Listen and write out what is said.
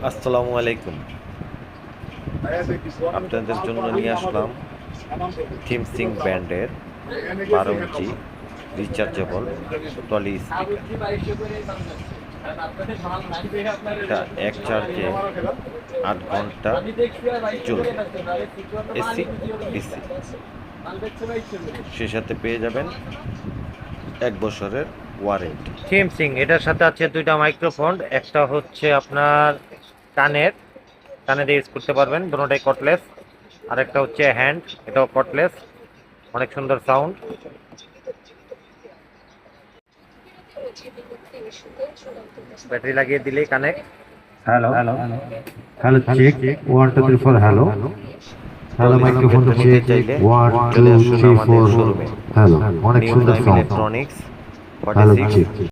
আসসালামু আলাইকুম। আপনাদের জন্য নিয়ে আসলাম থিমসিং ব্র্যান্ডের 12 ইঞ্চি রিচার্জেবল টলি স্পিকার। এটা এক চার্জে 8 ঘন্টা চলবে, এসি ডিসি। সে সাথে পেয়ে যাবেন 1 বছরের ওয়ারেন্টি। থিমসিং এটার সাথে আছে দুইটা মাইক্রোফোন, একটা হচ্ছে আপনার কানে দিয়ে ইউজ করতে পারবেন, দুটোটাই কর্ডলেস। আর একটা হচ্ছে হ্যান্ড, এটাও কর্ডলেস, অনেক সুন্দর সাউন্ড। ব্যাটারি লাগিয়ে দিলেই connect. Hello hello check 1 2 3 4 hello hello microphone check 1 2 3 4 hello অনেক সুন্দর সাউন্ড ইলেকট্রনিক্স হ্যালো চেক